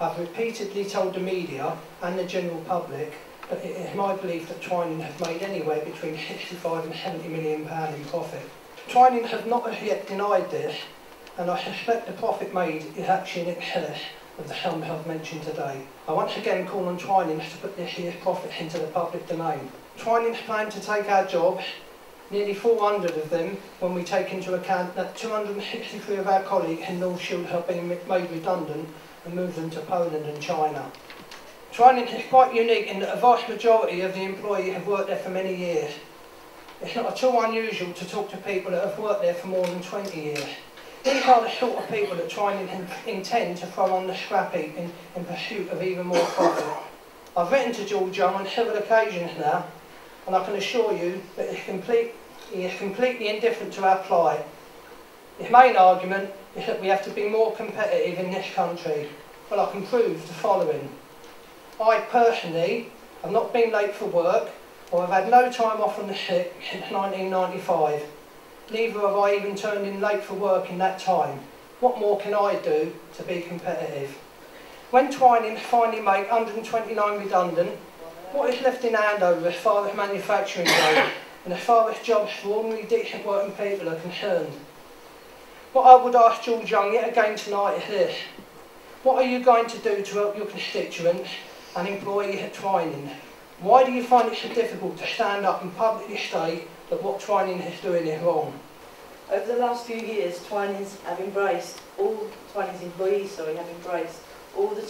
I've repeatedly told the media and the general public that it is my belief that Twining have made anywhere between 65 and 70 million pounds in profit. Twining have not as yet denied this, and I suspect the profit made is actually in excess of the sum I've mentioned today. I once again call on Twinings to put this year's profits into the public domain. Twinings plan to take our jobs, nearly 400 of them, when we take into account that 263 of our colleagues in North Shields have been made redundant and move them to Poland and China. Twinings is quite unique in that a vast majority of the employees have worked there for many years. It's not at all unusual to talk to people that have worked there for more than 20 years. These are the sort of people that Twinings intend to throw on the scrap heap in pursuit of even more profit. I've written to George Young on several occasions now, and I can assure you that he is completely indifferent to our plight. His main argument is that we have to be more competitive in this country. Well, I can prove the following. I personally have not been late for work, or have had no time off on the sick since 1995. Neither have I even turned in late for work in that time. What more can I do to be competitive? When Twinings finally make 129 redundant, what is left in Andover as far as manufacturing goes, and as far as jobs for ordinary decent working people are concerned? What I would ask George Young yet again tonight is this. What are you going to do to help your constituents and employees at Twinings? Why do you find it so difficult to stand up and publicly state that what Twinings is doing is wrong? Over the last few years, Twinings have embraced, Twinings employees have embraced all the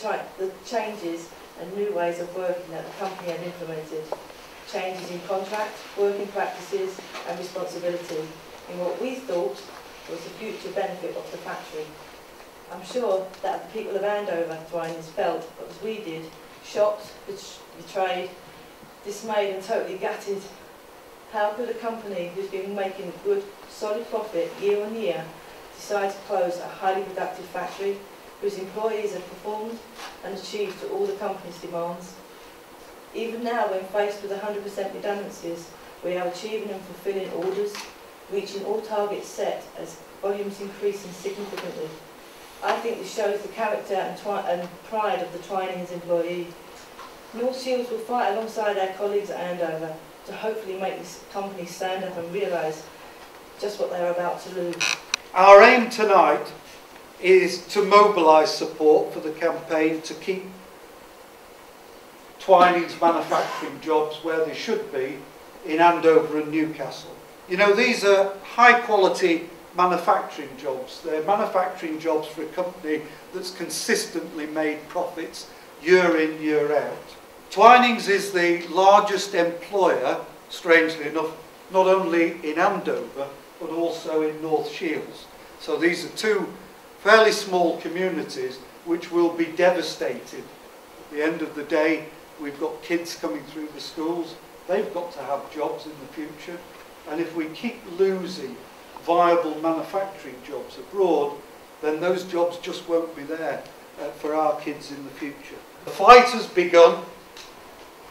changes and new ways of working that the company have implemented. Changes in contract, working practices and responsibility in what we thought was the future benefit of the factory. I'm sure that the people of Andover, Twinings, felt, as we did, shocked, betrayed, dismayed and totally gutted. How could a company who's been making good, solid profit year on year decide to close a highly productive factory whose employees have performed and achieved to all the company's demands? Even now, when faced with 100% redundancies, we are achieving and fulfilling orders, reaching all targets set as volumes increasing significantly. I think this shows the character and pride of the Twinings employee. North Shields will fight alongside our colleagues at Andover to hopefully make this company stand up and realise just what they're about to lose. Our aim tonight is to mobilise support for the campaign to keep Twinings manufacturing jobs where they should be in Andover and Newcastle. You know, these are high quality manufacturing jobs. They're manufacturing jobs for a company that's consistently made profits year in, year out. Twinings is the largest employer, strangely enough, not only in Andover, but also in North Shields. So these are two fairly small communities which will be devastated. At the end of the day, we've got kids coming through the schools. They've got to have jobs in the future. And if we keep losing viable manufacturing jobs abroad, then those jobs just won't be there for our kids in the future. The fight has begun.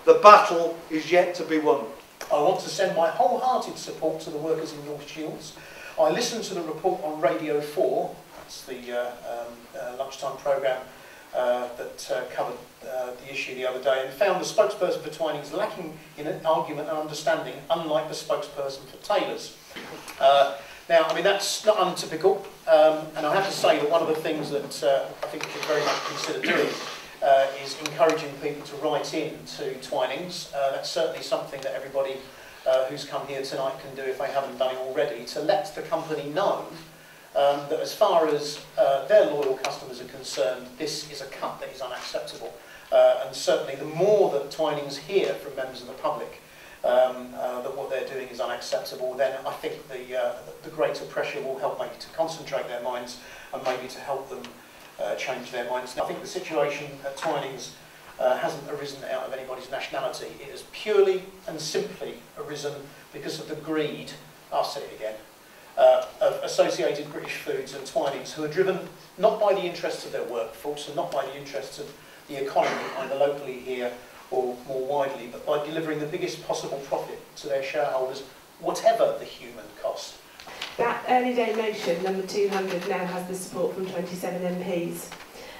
The battle is yet to be won. I want to send my wholehearted support to the workers in North Shields. I listened to the report on Radio 4, that's the lunchtime programme that covered the issue the other day, and found the spokesperson for Twinings lacking in an argument and understanding, unlike the spokesperson for tailors. Now, I mean, that's not untypical, and I have to say that one of the things that I think we should very much consider doing is encouraging people to write in to Twinings. That's certainly something that everybody who's come here tonight can do if they haven't done it already, to let the company know that as far as their loyal customers are concerned, this is a cut that is unacceptable. And certainly the more that Twinings hear from members of the public that what they're doing is unacceptable, then I think the greater pressure will help maybe to concentrate their minds and maybe to help them change their minds. Now, I think the situation at Twinings hasn't arisen out of anybody's nationality. It has purely and simply arisen because of the greed, I'll say it again, of Associated British Foods and Twinings, who are driven not by the interests of their workforce and not by the interests of the economy, either locally here or more widely, but by delivering the biggest possible profit to their shareholders, whatever the human cost. That early day motion, number 200, now has the support from 27 MPs.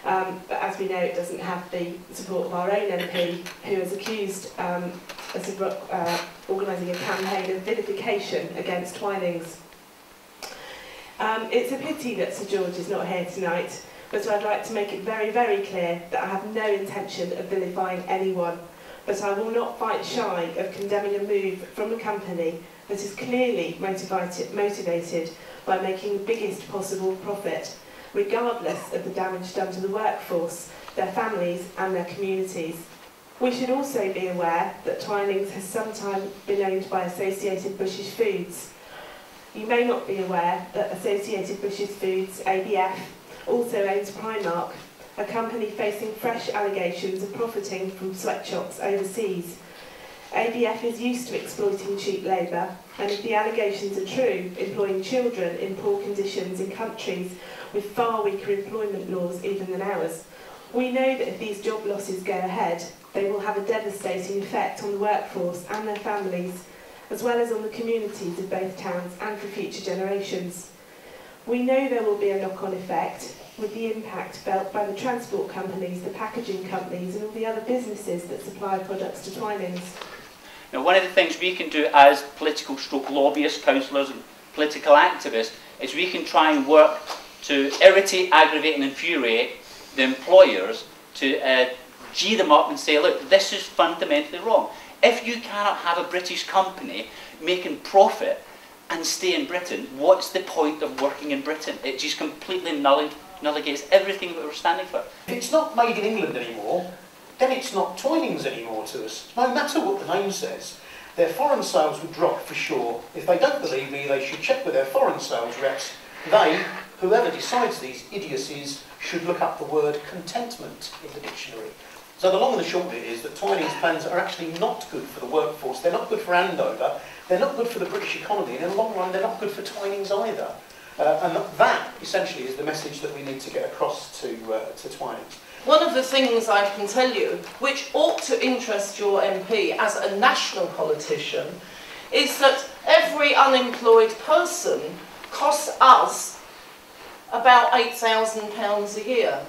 but as we know, it doesn't have the support of our own MP, who has accused organising a campaign of vilification against Twinings. It's a pity that Sir George is not here tonight, but I'd like to make it very, very clear that I have no intention of vilifying anyone, but I will not fight shy of condemning a move from a company that is clearly motivated by making the biggest possible profit, regardless of the damage done to the workforce, their families and their communities. We should also be aware that Twinings has sometimes been owned by Associated British Foods. You may not be aware that Associated British Foods, ABF, also owns Primark, a company facing fresh allegations of profiting from sweatshops overseas. ABF is used to exploiting cheap labour, and if the allegations are true, employing children in poor conditions in countries with far weaker employment laws even than ours. We know that if these job losses go ahead, they will have a devastating effect on the workforce and their families, as well as on the communities of both towns and for future generations. We know there will be a knock-on effect, with the impact felt by the transport companies, the packaging companies and all the other businesses that supply products to Twinings. Now, one of the things we can do as political stroke lobbyists, councillors and political activists is we can try and work to irritate, aggravate and infuriate the employers to gee them up and say, look, this is fundamentally wrong. If you cannot have a British company making profit and stay in Britain, what's the point of working in Britain? It just completely nulligates everything that we're standing for. If it's not made in England anymore, then it's not Twinings anymore to us. No matter what the name says, their foreign sales would drop for sure. If they don't believe me, they should check with their foreign sales reps. They, whoever decides these idiocies, should look up the word contentment in the dictionary. So the long and the short of it is that Twinings plans are actually not good for the workforce. They're not good for Andover. They're not good for the British economy. And in the long run, they're not good for Twinings either. And that, essentially, is the message that we need to get across to Twinings. One of the things I can tell you, which ought to interest your MP as a national politician, is that every unemployed person costs us about £8,000 a year.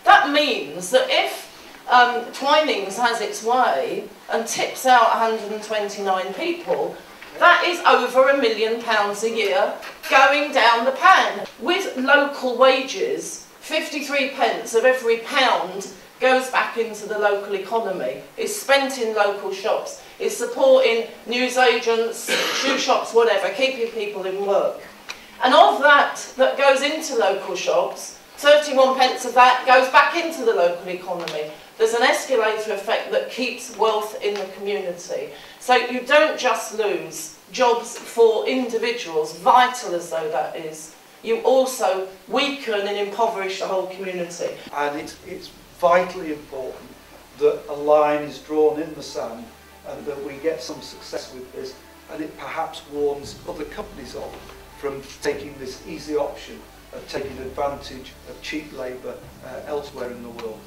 That means that if Twinings has its way and tips out 129 people, that is over £1 million a year going down the pan. With local wages, 53 pence of every pound goes back into the local economy. It's spent in local shops. It's supporting newsagents, shoe shops, whatever, keeping people in work. And of that goes into local shops, 31 pence of that goes back into the local economy. There's an escalator effect that keeps wealth in the community. So you don't just lose jobs for individuals, vital as though that is. You also weaken and impoverish the whole community. And it's vitally important that a line is drawn in the sand and that we get some success with this, and it perhaps warns other companies off from taking this easy option of taking advantage of cheap labour elsewhere in the world.